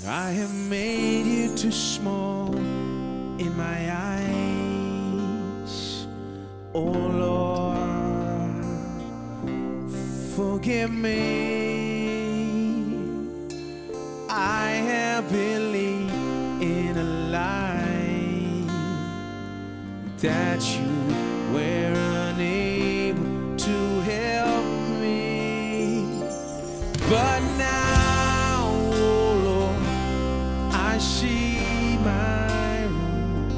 I have made you too small in my eyes. Oh Lord, forgive me. I have believed in a lie that you were unable to help me. But now, oh Lord, I see my wrong.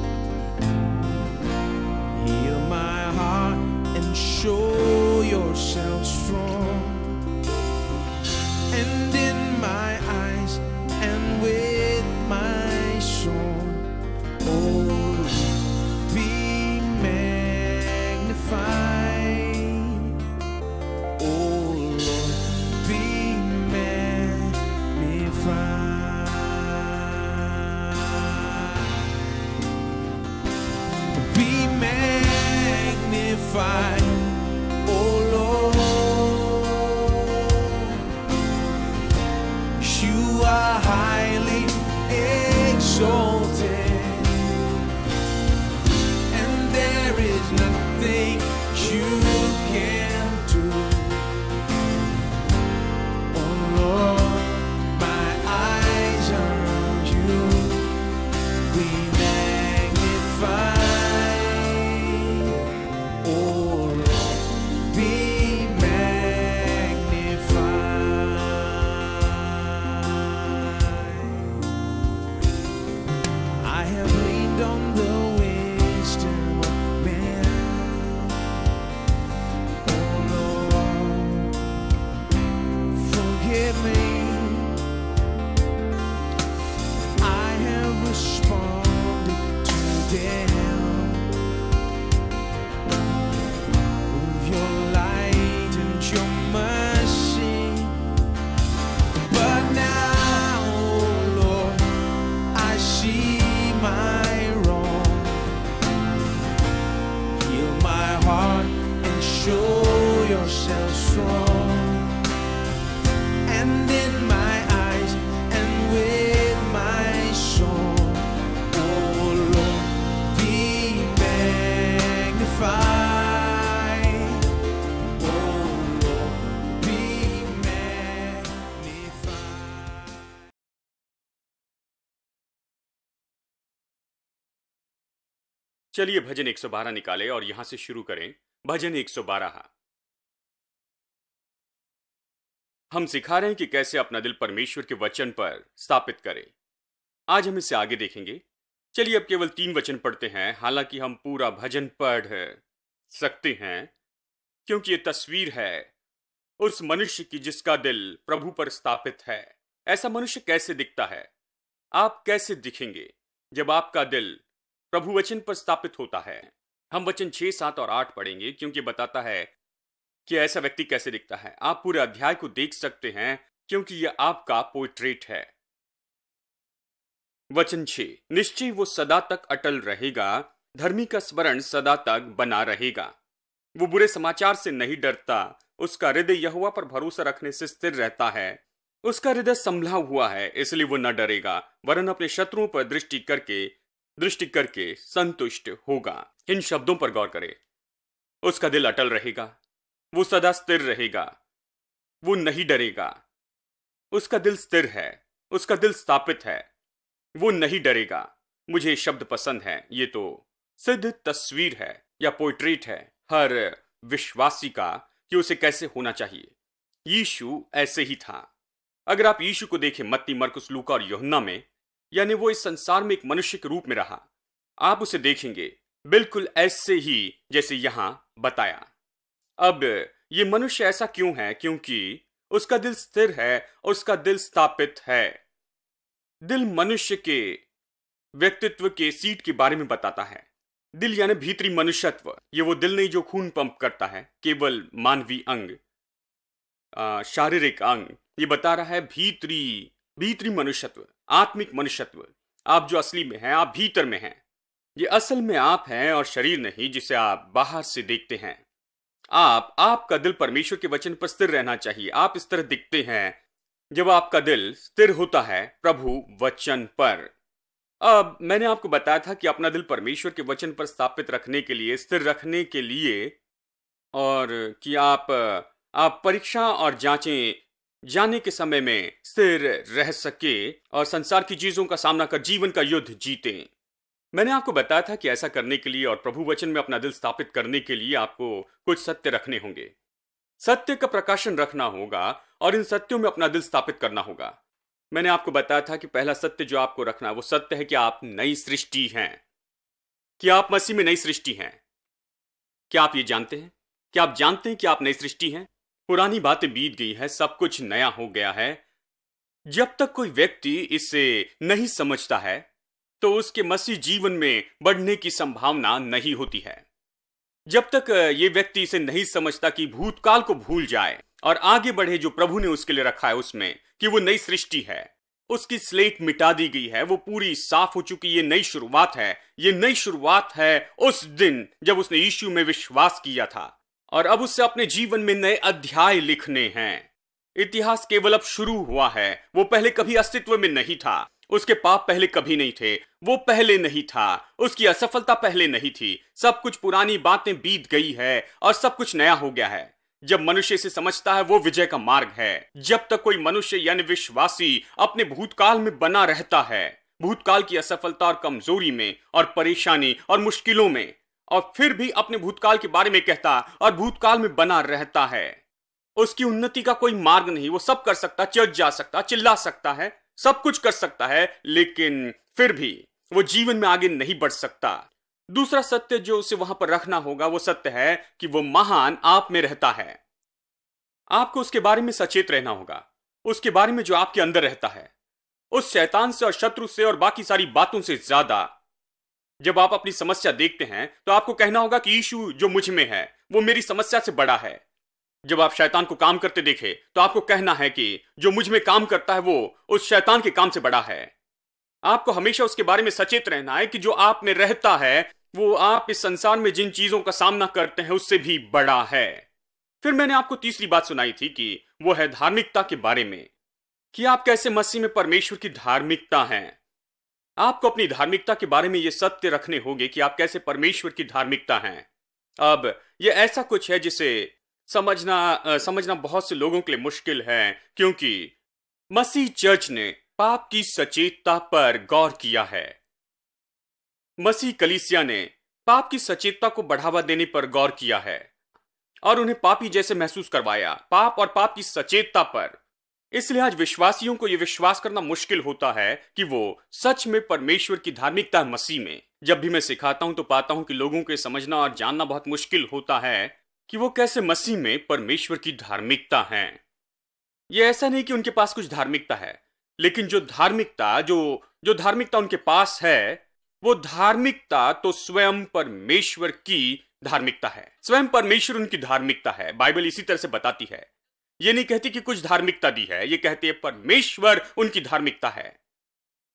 Heal my heart and show yourself strong. And in my eyes and with my soul, oh Lord, be magnified. Oh Lord, be magnified. Be magnified, oh Lord. You are highly exalted, and there is nothing you can do. Oh Lord, my eyes on you. Be magnified. Oh Lord, be magnified. I have leaned on the wisdom of men. Oh Lord, forgive me. I have responded to them with your light and your mercy. But now, oh Lord, I see my wrong. Heal my heart and show yourself strong. And in my eyes and with my soul, oh Lord, be magnified. Oh Lord, be magnified. चलिए भजन 112 निकालें और यहां से शुरू करें। भजन 112। हम सिखा रहे हैं कि कैसे अपना दिल परमेश्वर के वचन पर स्थापित करें। आज हम इससे आगे देखेंगे। चलिए अब केवल 3 वचन पढ़ते हैं, हालांकि हम पूरा भजन पढ़ सकते हैं, क्योंकि ये तस्वीर है उस मनुष्य की जिसका दिल प्रभु पर स्थापित है। ऐसा मनुष्य कैसे दिखता है? आप कैसे दिखेंगे जब आपका दिल प्रभु वचन पर स्थापित होता है? हम वचन 6, 7 और 8 पढ़ेंगे, क्योंकि बताता है कि ऐसा व्यक्ति कैसे दिखता है। आप पूरे अध्याय को देख सकते हैं, क्योंकि यह आपका पोर्ट्रेट है। वचन 6, निश्चय वो सदा तक अटल रहेगा, धर्मी का स्मरण सदा तक बना रहेगा। वो बुरे समाचार से नहीं डरता, उसका हृदय यहोवा पर भरोसा रखने से स्थिर रहता है। उसका हृदय संभला हुआ है, इसलिए वो न डरेगा, वरन अपने शत्रुओं पर दृष्टि करके संतुष्ट होगा। इन शब्दों पर गौर करें। उसका दिल अटल रहेगा, वो सदा स्थिर रहेगा, वो नहीं डरेगा। उसका दिल स्थिर है, उसका दिल स्थापित है, वो नहीं डरेगा। मुझे शब्द पसंद है। ये तो सिद्ध तस्वीर है या पोर्ट्रेट है हर विश्वासी का कि उसे कैसे होना चाहिए। यीशु ऐसे ही था। अगर आप यीशु को देखें मत्ती, मरकुस, लूका और यूहन्ना में, यानी वो इस संसार में एक मनुष्य के रूप में रहा, आप उसे देखेंगे बिल्कुल ऐसे ही जैसे यहां बताया। अब ये मनुष्य ऐसा क्यों है? क्योंकि उसका दिल स्थिर है और उसका दिल स्थापित है। दिल मनुष्य के व्यक्तित्व के सीट के बारे में बताता है। दिल यानी भीतरी मनुष्यत्व। ये वो दिल नहीं जो खून पंप करता है, केवल मानवीय अंग, शारीरिक अंग। ये बता रहा है भीतरी मनुष्यत्व, आत्मिक मनुष्यत्व। आप जो असली में हैं, आप भीतर में हैं। ये असल में आप हैं और शरीर नहीं जिसे आप बाहर से देखते हैं। आपका दिल परमेश्वर के वचन पर स्थिर रहना चाहिए। आप इस तरह दिखते हैं जब आपका दिल स्थिर होता है प्रभु वचन पर। अब मैंने आपको बताया था कि अपना दिल परमेश्वर के वचन पर स्थापित रखने के लिए, स्थिर रखने के लिए, और कि आप परीक्षा और जांचें जाने के समय में स्थिर रह सके और संसार की चीजों का सामना कर जीवन का युद्ध जीते। मैंने आपको बताया था कि ऐसा करने के लिए और प्रभु वचन में अपना दिल स्थापित करने के लिए आपको कुछ सत्य रखने होंगे, सत्य का प्रकाशन रखना होगा और इन सत्यों में अपना दिल स्थापित करना होगा। मैंने आपको बताया था कि पहला सत्य जो आपको रखना है वो सत्य है कि आप नई सृष्टि हैं, कि आप मसीह में नई सृष्टि हैं। क्या आप ये जानते हैं? क्या आप जानते हैं कि आप नई सृष्टि हैं? पुरानी बातें बीत गई है, सब कुछ नया हो गया है। जब तक कोई व्यक्ति इसे नहीं समझता है तो उसके मसीह जीवन में बढ़ने की संभावना नहीं होती है। जब तक ये व्यक्ति इसे नहीं समझता कि भूतकाल को भूल जाए और आगे बढ़े जो प्रभु ने उसके लिए रखा है उसमें, कि वो नई सृष्टि है, उसकी स्लेट मिटा दी गई है, वो पूरी साफ हो चुकी, ये नई शुरुआत है। ये नई शुरुआत है उस दिन जब उसने यीशु में विश्वास किया था और अब उससे अपने जीवन में नए अध्याय लिखने हैं। इतिहास केवल अब शुरू हुआ है, वो पहले कभी अस्तित्व में नहीं था। उसके पाप पहले कभी नहीं थे, वो पहले नहीं था, उसकी असफलता पहले नहीं थी। सब कुछ पुरानी बातें बीत गई है और सब कुछ नया हो गया है। जब मनुष्य इसे समझता है वो विजय का मार्ग है। जब तक कोई मनुष्य यानी विश्वासी अपने भूतकाल में बना रहता है, भूतकाल की असफलता और कमजोरी में और परेशानी और मुश्किलों में, और फिर भी अपने भूतकाल के बारे में कहता और भूतकाल में बना रहता है, उसकी उन्नति का कोई मार्ग नहीं। वो सब कर सकता, चर्च जा सकता, चिल्ला सकता है, सब कुछ कर सकता है, लेकिन फिर भी वो जीवन में आगे नहीं बढ़ सकता। दूसरा सत्य जो उसे वहां पर रखना होगा वो सत्य है कि वो महान आप में रहता है। आपको उसके बारे में सचेत रहना होगा, उसके बारे में जो आपके अंदर रहता है, उस शैतान से और शत्रु से और बाकी सारी बातों से ज्यादा। जब आप अपनी समस्या देखते हैं तो आपको कहना होगा कि यीशु जो मुझ में है वो मेरी समस्या से बड़ा है। जब आप शैतान को काम करते देखें तो आपको कहना है कि जो मुझ में काम करता है वो उस शैतान के काम से बड़ा है। आपको हमेशा उसके बारे में सचेत रहना है कि जो आप में रहता है वो आप इस संसार में जिन चीजों का सामना करते हैं उससे भी बड़ा है। फिर मैंने आपको तीसरी बात सुनाई थी कि वो है धार्मिकता के बारे में, कि आप कैसे मसीह में परमेश्वर की धार्मिकता हैं। आपको अपनी धार्मिकता के बारे में ये सत्य रखने होंगे कि आप कैसे परमेश्वर की धार्मिकता हैं। अब ये ऐसा कुछ है जिसे समझना बहुत से लोगों के लिए मुश्किल है, क्योंकि मसीह चर्च ने पाप की सचेतता पर गौर किया है। मसीह कलीसिया ने पाप की सचेतता को बढ़ावा देने पर गौर किया है और उन्हें पापी जैसे महसूस करवाया, पाप और पाप की सचेतता पर। इसलिए आज विश्वासियों को यह विश्वास करना मुश्किल होता है कि वो सच में परमेश्वर की धार्मिकता है मसीह में। जब भी मैं सिखाता हूं तो पाता हूं कि लोगों को समझना और जानना बहुत मुश्किल होता है कि वो कैसे मसीह में परमेश्वर की धार्मिकता है। ये ऐसा नहीं कि उनके पास कुछ धार्मिकता है, लेकिन जो धार्मिकता उनके पास है वो धार्मिकता तो स्वयं परमेश्वर की धार्मिकता है। स्वयं परमेश्वर उनकी धार्मिकता है। बाइबल इसी तरह से बताती है। ये नहीं कहती कि कुछ धार्मिकता दी है, ये कहती है परमेश्वर उनकी धार्मिकता है।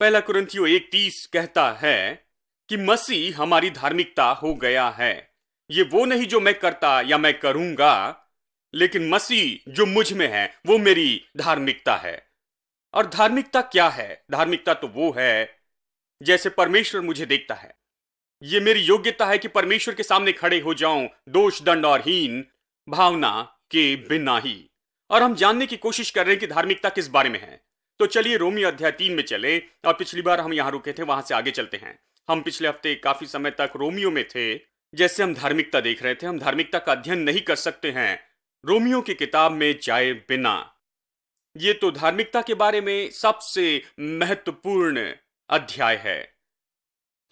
पहला कुरिन्थियों 1:30 कहता है कि मसीह हमारी धार्मिकता हो गया है। ये वो नहीं जो मैं करता या मैं करूंगा, लेकिन मसीह जो मुझ में है वो मेरी धार्मिकता है। और धार्मिकता क्या है? धार्मिकता तो वो है जैसे परमेश्वर मुझे देखता है। ये मेरी योग्यता है कि परमेश्वर के सामने खड़े हो जाऊं दोष दंड और हीन भावना के बिना ही। और हम जानने की कोशिश कर रहे हैं कि धार्मिकता किस बारे में है। तो चलिए रोमी अध्याय 3 में चले, और पिछली बार हम यहां रुके थे वहां से आगे चलते हैं। हम पिछले हफ्ते काफी समय तक रोमियो में थे। जैसे हम धार्मिकता देख रहे थे, हम धार्मिकता का अध्ययन नहीं कर सकते हैं रोमियो की किताब में जाए बिना। ये तो धार्मिकता के बारे में सबसे महत्वपूर्ण अध्याय है।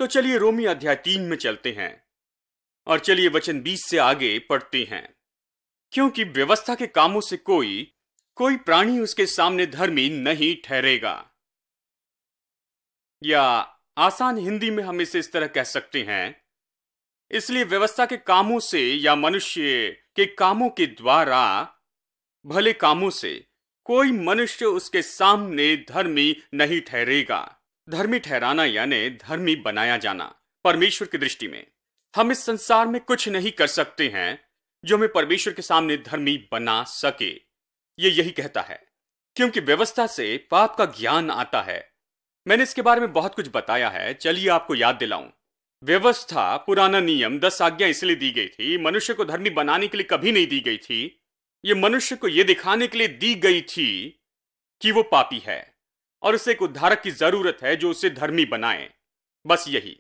तो चलिए रोमी अध्याय 3 में चलते हैं और चलिए वचन 20 से आगे पढ़ते हैं। क्योंकि व्यवस्था के कामों से कोई प्राणी उसके सामने धर्मी नहीं ठहरेगा। या आसान हिंदी में हम इसे इस तरह कह सकते हैं, इसलिए व्यवस्था के कामों से या मनुष्य के कामों के द्वारा, भले कामों से कोई मनुष्य उसके सामने धर्मी नहीं ठहरेगा। धर्मी ठहराना यानी धर्मी बनाया जाना। परमेश्वर की दृष्टि में हम इस संसार में कुछ नहीं कर सकते हैं जो हमें परमेश्वर के सामने धर्मी बना सके। ये यही कहता है। क्योंकि व्यवस्था से पाप का ज्ञान आता है। मैंने इसके बारे में बहुत कुछ बताया है, चलिए आपको याद दिलाऊं। व्यवस्था, पुराना नियम, 10 आज्ञा इसलिए दी गई थी, मनुष्य को धर्मी बनाने के लिए कभी नहीं दी गई थी। यह मनुष्य को यह दिखाने के लिए दी गई थी कि वो पापी है और उसे एक उद्धारक की जरूरत है जो उसे धर्मी बनाए। बस यही।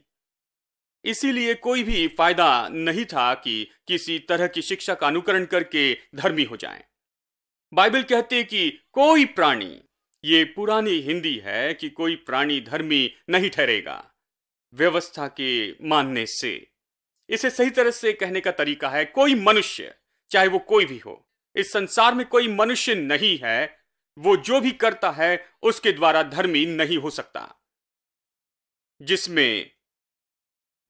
इसीलिए कोई भी फायदा नहीं था कि किसी तरह की शिक्षा का अनुकरण करके धर्मी हो जाएं। बाइबल कहती है कि कोई प्राणी, ये पुरानी हिंदी है कि कोई प्राणी धर्मी नहीं ठहरेगा व्यवस्था के मानने से। इसे सही तरह से कहने का तरीका है, कोई मनुष्य, चाहे वो कोई भी हो, इस संसार में कोई मनुष्य नहीं है वो जो भी करता है उसके द्वारा धर्मी नहीं हो सकता, जिसमें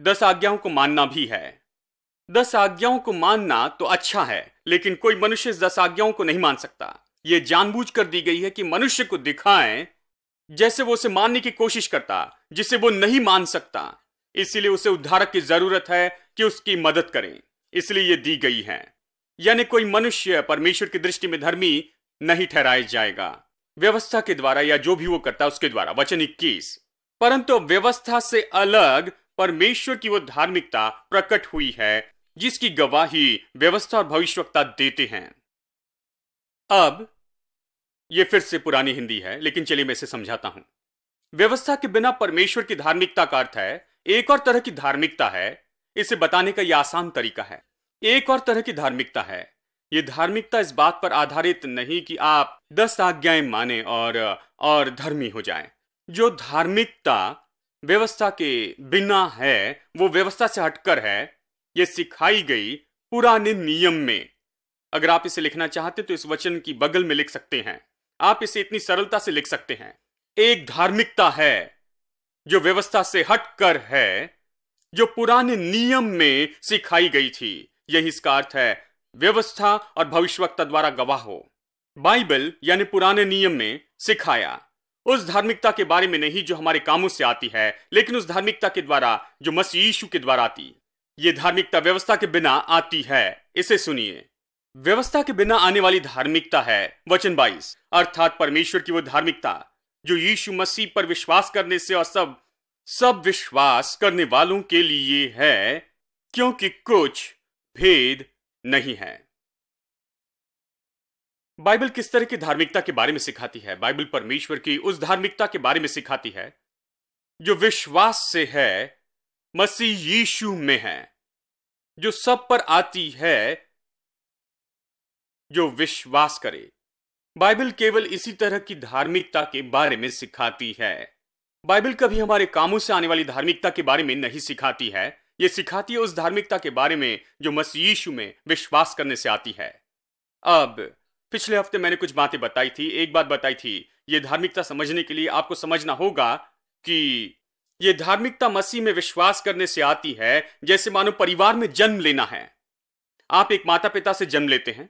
10 आज्ञाओं को मानना भी है। 10 आज्ञाओं को मानना तो अच्छा है, लेकिन कोई मनुष्य इस 10 आज्ञाओं को नहीं मान सकता। यह जानबूझकर दी गई है कि मनुष्य को दिखाएं जैसे वो उसे मानने की कोशिश करता, जिसे वो नहीं मान सकता। इसीलिए उसे उद्धारक की जरूरत है कि उसकी मदद करें, इसलिए ये दी गई है। यानी कोई मनुष्य परमेश्वर की दृष्टि में धर्मी नहीं ठहराया जाएगा व्यवस्था के द्वारा या जो भी वो करता है उसके द्वारा। वचन 21, परंतु व्यवस्था से अलग परमेश्वर की वो धार्मिकता प्रकट हुई है जिसकी गवाही व्यवस्था और भविष्यवक्ता देते हैं। अब ये फिर से पुरानी हिंदी है, लेकिन चलिए मैं इसे समझाता हूं। व्यवस्था के बिना परमेश्वर की धार्मिकता का अर्थ है एक और तरह की धार्मिकता है। इसे बताने का यह आसान तरीका है। एक और तरह की धार्मिकता है। यह धार्मिकता इस बात पर आधारित नहीं कि आप 10 आज्ञाएं माने और धर्मी हो जाएं। जो धार्मिकता व्यवस्था के बिना है वो व्यवस्था से हटकर है। यह सिखाई गई पुराने नियम में। अगर आप इसे लिखना चाहते तो इस वचन की बगल में लिख सकते हैं। आप इसे इतनी सरलता से लिख सकते हैं, एक धार्मिकता है जो व्यवस्था से हटकर है, जो पुराने नियम में सिखाई गई थी। यही इसका अर्थ है, व्यवस्था और भविष्यवक्ता द्वारा गवाह हो। बाइबल यानी पुराने नियम में सिखाया उस धार्मिकता के बारे में नहीं जो हमारे कामों से आती है, लेकिन उस धार्मिकता के द्वारा जो मसीह यीशु के द्वारा आती। यह धार्मिकता व्यवस्था के बिना आती है। इसे सुनिए, व्यवस्था के बिना आने वाली धार्मिकता है वचन 22, अर्थात परमेश्वर की वो धार्मिकता जो यीशु मसीह पर विश्वास करने से और सब विश्वास करने वालों के लिए है, क्योंकि कुछ भेद नहीं है। बाइबल किस तरह की धार्मिकता के बारे में सिखाती है? बाइबल परमेश्वर की उस धार्मिकता के बारे में सिखाती है जो विश्वास से है, मसीह यीशु में है, जो सब पर आती है जो विश्वास करे। बाइबल केवल इसी तरह की धार्मिकता के बारे में सिखाती है। बाइबल कभी हमारे कामों से आने वाली धार्मिकता के बारे में नहीं सिखाती है। यह सिखाती है उस धार्मिकता के बारे में जो मसीह यीशु में विश्वास करने से आती है। अब पिछले हफ्ते मैंने कुछ बातें बताई थी। एक बात बताई थी, यह धार्मिकता समझने के लिए आपको समझना होगा कि यह धार्मिकता मसीह में विश्वास करने से आती है, जैसे मानो परिवार में जन्म लेना है। आप एक माता पिता से जन्म लेते हैं।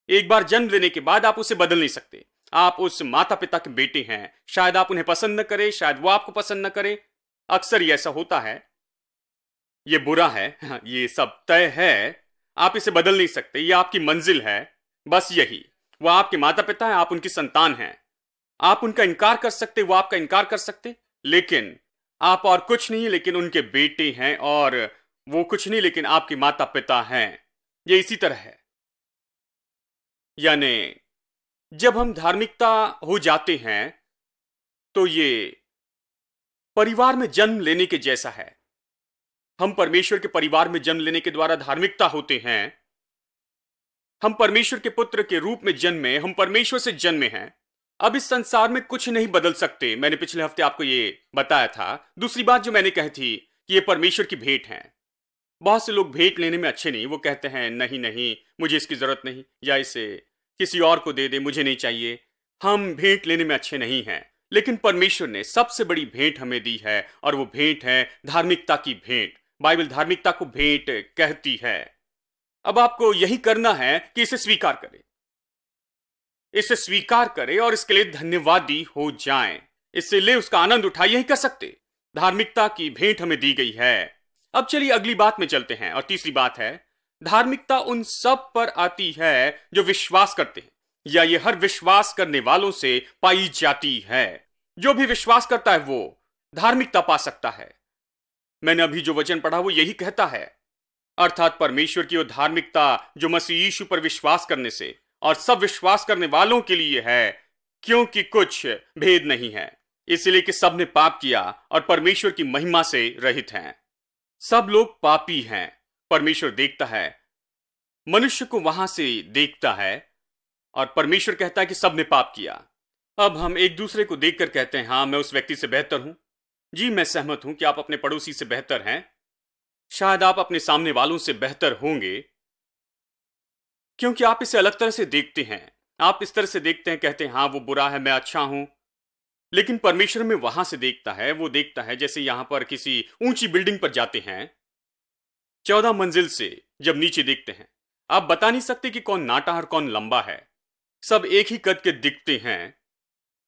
एक बार जन्म लेने के बाद आप उसे बदल नहीं सकते। आप उस माता पिता के बेटे हैं। शायद आप उन्हें पसंद न करें, शायद वो आपको पसंद न करे। अक्सर ये ऐसा होता है। ये बुरा है, ये सब तय है, आप इसे बदल नहीं सकते। ये आपकी मंजिल है, बस यही। वो आपके माता पिता हैं, आप उनकी संतान हैं। आप उनका इनकार कर सकते, वो आपका इनकार कर सकते, लेकिन आप और कुछ नहीं, लेकिन उनके बेटे हैं। और वो कुछ नहीं, लेकिन आपके माता पिता हैं। ये इसी तरह है। यानी जब हम धार्मिकता हो जाते हैं तो ये परिवार में जन्म लेने के जैसा है। हम परमेश्वर के परिवार में जन्म लेने के द्वारा धार्मिकता होते हैं। हम परमेश्वर के पुत्र के रूप में जन्मे, हम परमेश्वर से जन्मे हैं। अब इस संसार में कुछ नहीं बदल सकते। मैंने पिछले हफ्ते आपको ये बताया था। दूसरी बात जो मैंने कही थी कि ये परमेश्वर की भेंट है। बहुत से लोग भेंट लेने में अच्छे नहीं। वो कहते हैं नहीं नहीं, मुझे इसकी जरूरत नहीं, या इसे किसी और को दे दे, मुझे नहीं चाहिए। हम भेंट लेने में अच्छे नहीं हैं, लेकिन परमेश्वर ने सबसे बड़ी भेंट हमें दी है, और वो भेंट है धार्मिकता की भेंट। बाइबल धार्मिकता को भेंट कहती है। अब आपको यही करना है कि इसे स्वीकार करें, इसे स्वीकार करें और इसके लिए धन्यवादी हो जाएं। इससे ले उसका आनंद उठाए, यही कर सकते। धार्मिकता की भेंट हमें दी गई है। अब चलिए अगली बात में चलते हैं। और तीसरी बात है, धार्मिकता उन सब पर आती है जो विश्वास करते हैं। या ये हर विश्वास करने वालों से पाई जाती है। जो भी विश्वास करता है वो धार्मिकता पा सकता है। मैंने अभी जो वचन पढ़ा वो यही कहता है, अर्थात परमेश्वर की वो धार्मिकता जो मसीह यीशु पर विश्वास करने से और सब विश्वास करने वालों के लिए है, क्योंकि कुछ भेद नहीं है, इसलिए कि सब ने पाप किया और परमेश्वर की महिमा से रहित हैं। सब लोग पापी हैं। परमेश्वर देखता है, मनुष्य को वहां से देखता है और परमेश्वर कहता है कि सब ने पाप किया। अब हम एक दूसरे को देखकर कहते हैं, हां मैं उस व्यक्ति से बेहतर हूं। जी मैं सहमत हूं कि आप अपने पड़ोसी से बेहतर हैं। शायद आप अपने सामने वालों से बेहतर होंगे क्योंकि आप इसे अलग तरह से देखते हैं। आप इस तरह से देखते हैं, कहते हैं हां वो बुरा है, मैं अच्छा हूं। लेकिन परमेश्वर में वहां से देखता है, वो देखता है जैसे यहां पर किसी ऊंची बिल्डिंग पर जाते हैं, 14 मंजिल से जब नीचे देखते हैं, आप बता नहीं सकते कि कौन नाटा और कौन लंबा है। सब एक ही कद के दिखते हैं।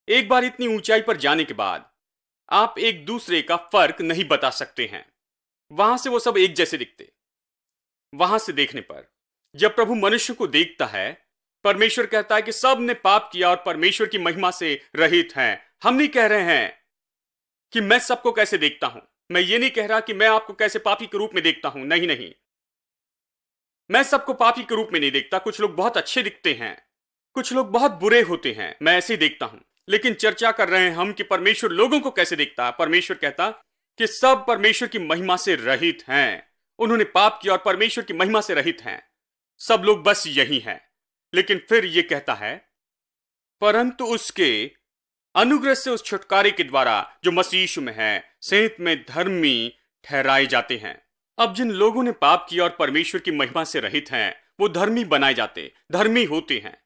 एक बार इतनी ऊंचाई पर जाने के बाद आप एक दूसरे का फर्क नहीं बता सकते हैं। वहां से वो सब एक जैसे दिखते। वहां से देखने पर जब प्रभु मनुष्य को देखता है, परमेश्वर कहता है कि सब ने पाप किया और परमेश्वर की महिमा से रहित हैं। हम नहीं कह रहे हैं कि मैं सबको कैसे देखता हूं। मैं ये नहीं कह रहा कि मैं आपको कैसे पापी के रूप में देखता हूं। नहीं नहीं, मैं सबको पापी के रूप में नहीं देखता। कुछ लोग बहुत अच्छे दिखते हैं, कुछ लोग बहुत बुरे होते हैं, मैं ऐसे ही देखता हूं। लेकिन चर्चा कर रहे हैं हम कि परमेश्वर लोगों को कैसे देखता है। परमेश्वर कहता कि सब परमेश्वर की महिमा से रहित हैं। उन्होंने पाप किया और परमेश्वर की महिमा से रहित हैं। सब लोग बस यही हैं। लेकिन फिर यह कहता है, परंतु उसके अनुग्रह से उस छुटकारे के द्वारा जो मसीह यीशु में है, सेंत में धर्मी ठहराए जाते हैं। अब जिन लोगों ने पाप किया और परमेश्वर की महिमा से रहित हैं, वो धर्मी बनाए जाते, धर्मी होते हैं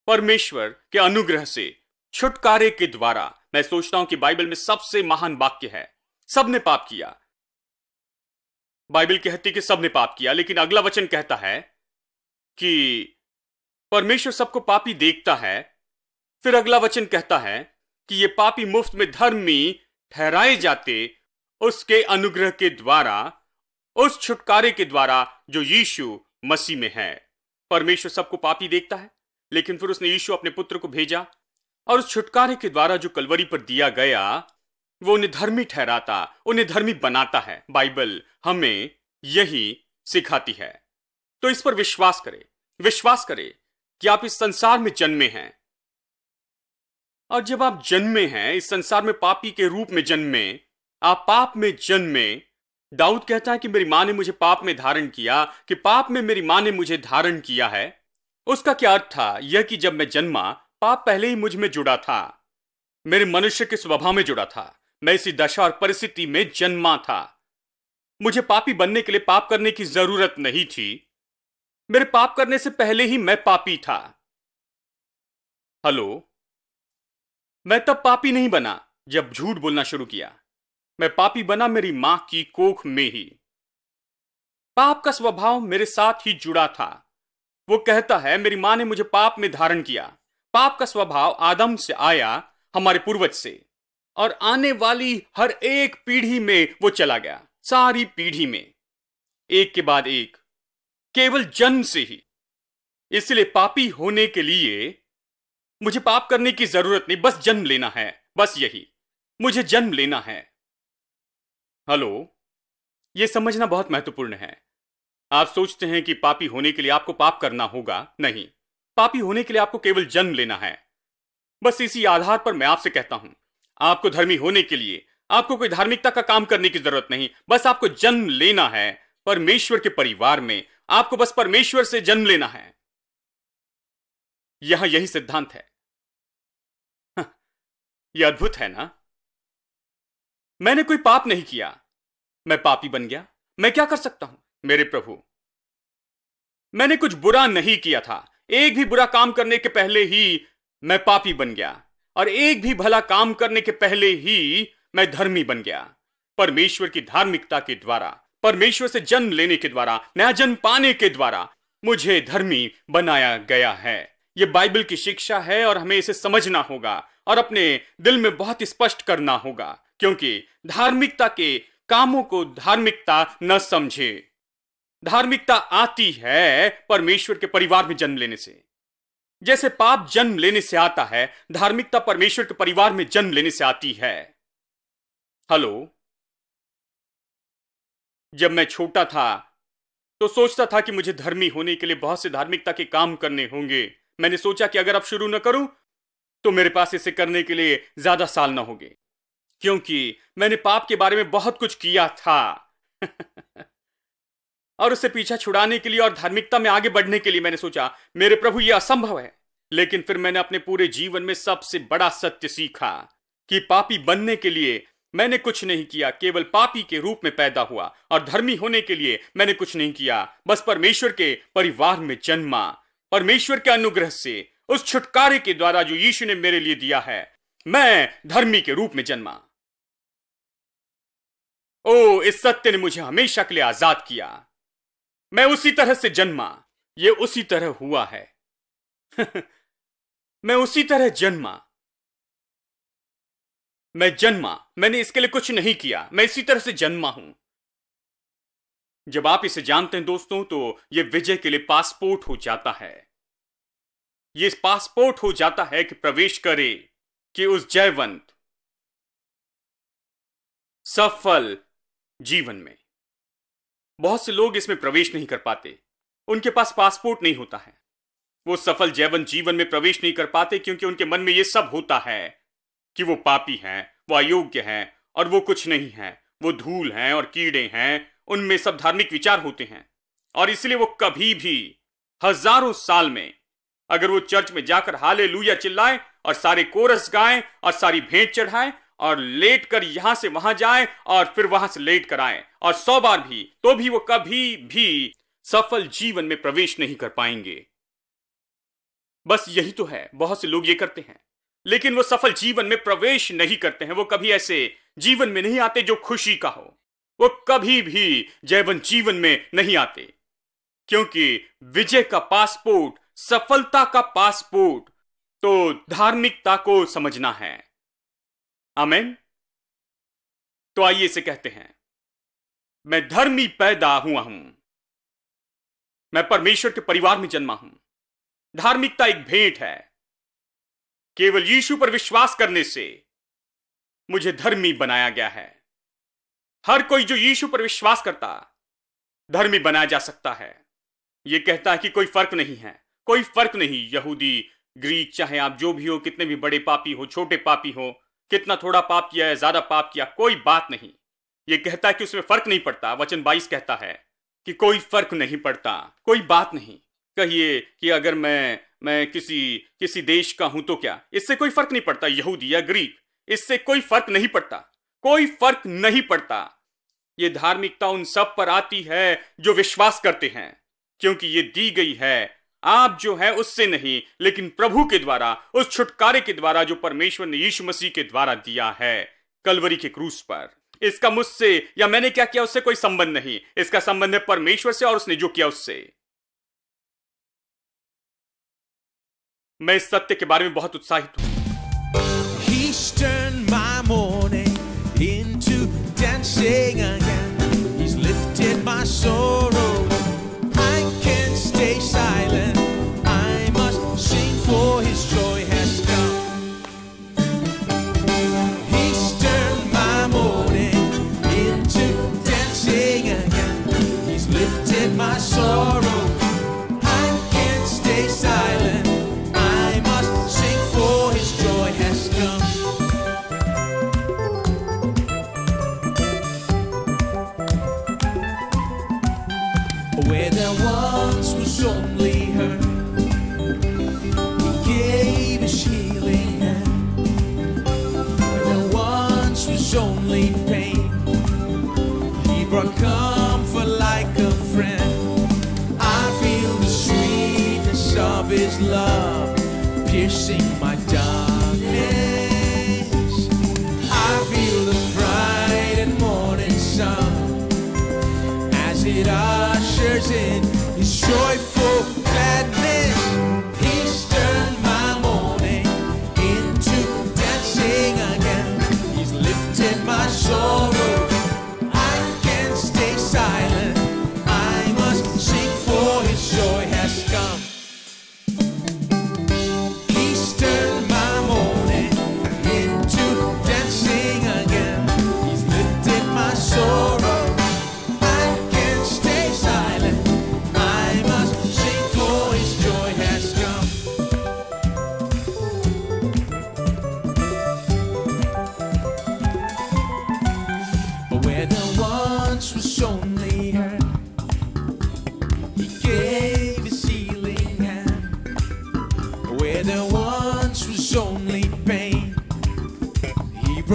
परमेश्वर के अनुग्रह से, छुटकारे के द्वारा। मैं सोचता हूं कि बाइबल में सबसे महान वाक्य है, सबने पाप किया। बाइबल कहती कि सबने पाप किया, लेकिन अगला वचन कहता है कि परमेश्वर सबको पापी देखता है। फिर अगला वचन कहता है कि ये पापी मुफ्त में धर्मी ठहराए जाते उसके अनुग्रह के द्वारा, उस छुटकारे के द्वारा जो यीशु मसीह में है। परमेश्वर सबको पापी देखता है, लेकिन फिर उसने यीशु अपने पुत्र को भेजा और उस छुटकारे के द्वारा जो कलवरी पर दिया गया, वो उन्हें धर्मी ठहराता, उन्हें धर्मी बनाता है। बाइबल हमें यही सिखाती है। तो इस पर विश्वास करें, विश्वास करें कि आप इस संसार में जन्मे हैं, और जब आप जन्मे हैं इस संसार में पापी के रूप में जन्मे, आप पाप में जन्मे। दाऊद कहता है कि मेरी मां ने मुझे पाप में धारण किया, कि पाप में मेरी मां ने मुझे धारण किया है। उसका क्या अर्थ था? यह कि जब मैं जन्मा, पाप पहले ही मुझ में जुड़ा था, मेरे मनुष्य के स्वभाव में जुड़ा था। मैं इसी दशा और परिस्थिति में जन्मा था। मुझे पापी बनने के लिए पाप करने की जरूरत नहीं थी। मेरे पाप करने से पहले ही मैं पापी था। हेलो, मैं तब पापी नहीं बना जब झूठ बोलना शुरू किया। मैं पापी बना मेरी मां की कोख में ही। पाप का स्वभाव मेरे साथ ही जुड़ा था। वो कहता है मेरी मां ने मुझे पाप में धारण किया। पाप का स्वभाव आदम से आया, हमारे पूर्वज से, और आने वाली हर एक पीढ़ी में वो चला गया, सारी पीढ़ी में, एक के बाद एक, केवल जन्म से ही। इसलिए पापी होने के लिए मुझे पाप करने की जरूरत नहीं, बस जन्म लेना है, बस यही, मुझे जन्म लेना है। हेलो, यह समझना बहुत महत्वपूर्ण है। आप सोचते हैं कि पापी होने के लिए आपको पाप करना होगा। नहीं, पापी होने के लिए आपको केवल जन्म लेना है। बस इसी आधार पर मैं आपसे कहता हूं, आपको धर्मी होने के लिए आपको कोई धार्मिकता का काम करने की जरूरत नहीं, बस आपको जन्म लेना है परमेश्वर के परिवार में। आपको बस परमेश्वर से जन्म लेना है। यहां यही सिद्धांत है। यह अद्भुत है ना? मैंने कोई पाप नहीं किया, मैं पापी बन गया। मैं क्या कर सकता हूं मेरे प्रभु? मैंने कुछ बुरा नहीं किया था। एक भी बुरा काम करने के पहले ही मैं पापी बन गया, और एक भी भला काम करने के पहले ही मैं धर्मी बन गया। परमेश्वर की धार्मिकता के द्वारा, परमेश्वर से जन्म लेने के द्वारा, नया जन्म पाने के द्वारा मुझे धर्मी बनाया गया है। यह बाइबल की शिक्षा है और हमें इसे समझना होगा और अपने दिल में बहुत स्पष्ट करना होगा, क्योंकि धार्मिकता के कामों को धार्मिकता न समझे। धार्मिकता आती है परमेश्वर के परिवार में जन्म लेने से। जैसे पाप जन्म लेने से आता है, धार्मिकता परमेश्वर के परिवार में जन्म लेने से आती है। हेलो, जब मैं छोटा था तो सोचता था कि मुझे धर्मी होने के लिए बहुत से धार्मिकता के काम करने होंगे। मैंने सोचा कि अगर अब शुरू न करूं तो मेरे पास इसे करने के लिए ज्यादा साल न होंगे, क्योंकि मैंने पाप के बारे में बहुत कुछ किया था और उससे पीछा छुड़ाने के लिए और धार्मिकता में आगे बढ़ने के लिए मैंने सोचा, मेरे प्रभु, यह असंभव है। लेकिन फिर मैंने अपने पूरे जीवन में सबसे बड़ा सत्य सीखा कि पापी बनने के लिए मैंने कुछ नहीं किया, केवल पापी के रूप में पैदा हुआ, और धर्मी होने के लिए मैंने कुछ नहीं किया, बस परमेश्वर के परिवार में जन्मा। परमेश्वर के अनुग्रह से, उस छुटकारे के द्वारा जो यीशु ने मेरे लिए दिया है, मैं धर्मी के रूप में जन्मा। ओ, इस सत्य ने मुझे हमेशा के लिए आजाद किया। मैं उसी तरह से जन्मा, ये उसी तरह हुआ है मैं उसी तरह जन्मा। मैं जन्मा, मैंने इसके लिए कुछ नहीं किया, मैं इसी तरह से जन्मा हूं। जब आप इसे जानते हैं दोस्तों, तो यह विजय के लिए पासपोर्ट हो जाता है। यह पासपोर्ट हो जाता है कि प्रवेश करे कि उस जयवंत सफल जीवन में। बहुत से लोग इसमें प्रवेश नहीं कर पाते, उनके पास पासपोर्ट नहीं होता है। वो सफल जयवंत जीवन में प्रवेश नहीं कर पाते क्योंकि उनके मन में यह सब होता है कि वो पापी हैं, वो अयोग्य हैं और वो कुछ नहीं है, वो धूल हैं और कीड़े हैं। उनमें सब धार्मिक विचार होते हैं और इसलिए वो कभी भी हजारों साल में अगर वो चर्च में जाकर हालेलुया चिल्लाए और सारे कोरस गाएं और सारी भेंट चढ़ाएं और लेट कर यहां से वहां जाए और फिर वहां से लेट कर आए और 100 बार भी, तो भी वो कभी भी सफल जीवन में प्रवेश नहीं कर पाएंगे। बस यही तो है, बहुत से लोग ये करते हैं लेकिन वो सफल जीवन में प्रवेश नहीं करते हैं। वो कभी ऐसे जीवन में नहीं आते जो खुशी का हो, वो कभी भी जयवंत जीवन में नहीं आते, क्योंकि विजय का पासपोर्ट, सफलता का पासपोर्ट तो धार्मिकता को समझना है। आमीन। तो आइए इसे कहते हैं, मैं धर्मी पैदा हुआ हूं, मैं परमेश्वर के परिवार में जन्मा हूं। धार्मिकता एक भेंट है, केवल यीशु पर विश्वास करने से मुझे धर्मी बनाया गया है। हर कोई जो यीशु पर विश्वास करता धर्मी बनाया जा सकता है। यह कहता है कि कोई फर्क नहीं है, कोई फर्क नहीं, यहूदी, ग्रीक, चाहे आप जो भी हो, कितने भी बड़े पापी हो, छोटे पापी हो, कितना थोड़ा पाप किया है, ज्यादा पाप किया, कोई बात नहीं। यह कहता है कि उसमें फर्क नहीं पड़ता। वचन 22 कहता है कि कोई फर्क नहीं पड़ता, कोई बात नहीं। कहिए कि अगर मैं किसी देश का हूं तो क्या, इससे कोई फर्क नहीं पड़ता, यहूदी या ग्रीक, इससे कोई फर्क नहीं पड़ता, कोई फर्क नहीं पड़ता। यह धार्मिकता उन सब पर आती है जो विश्वास करते हैं, क्योंकि यह दी गई है आप जो है उससे नहीं, लेकिन प्रभु के द्वारा, उस छुटकारे के द्वारा जो परमेश्वर ने यीशु मसीह के द्वारा दिया है कलवरी के क्रूस पर। इसका मुझसे या मैंने क्या किया उससे कोई संबंध नहीं, इसका संबंध है परमेश्वर से और उसने जो किया उससे। मैं इस सत्य के बारे में बहुत उत्साहित हूं। He's turned my morning into dancing again. He's lifted my sorrow. I can't stay silent. I must sing for his joy has come. He's turned my morning into dancing again. He's lifted my sorrow. I can't stay silent. Where there once was only hurt, he gave us healing hand. Where there once was only pain, he brought comfort like a friend. I feel the sweetness of his love piercing my darkness. I feel the bright and morning sun as it ushers in his joyful gladness. He's turned my morning into dancing again. He's lifted my sorrow. I can't stay silent. I must sing for his joy has come.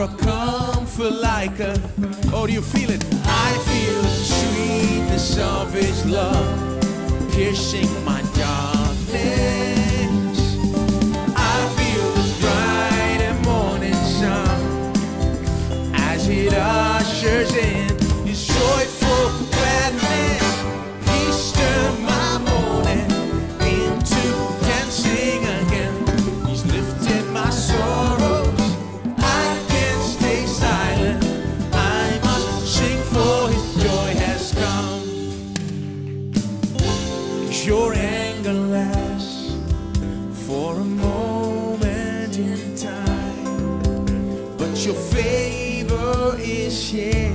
become for like a, oh, do you feel it? I feel the sweetness of his love piercing my darkness. I feel the bright and morning sun as it ushers in his joyful gladness. He's turned my mourning into dancing again. He's lifted my sorrows. I can't stay silent. I must sing, for his joy has come. Your anger lasts for a moment in time, but your favor is here.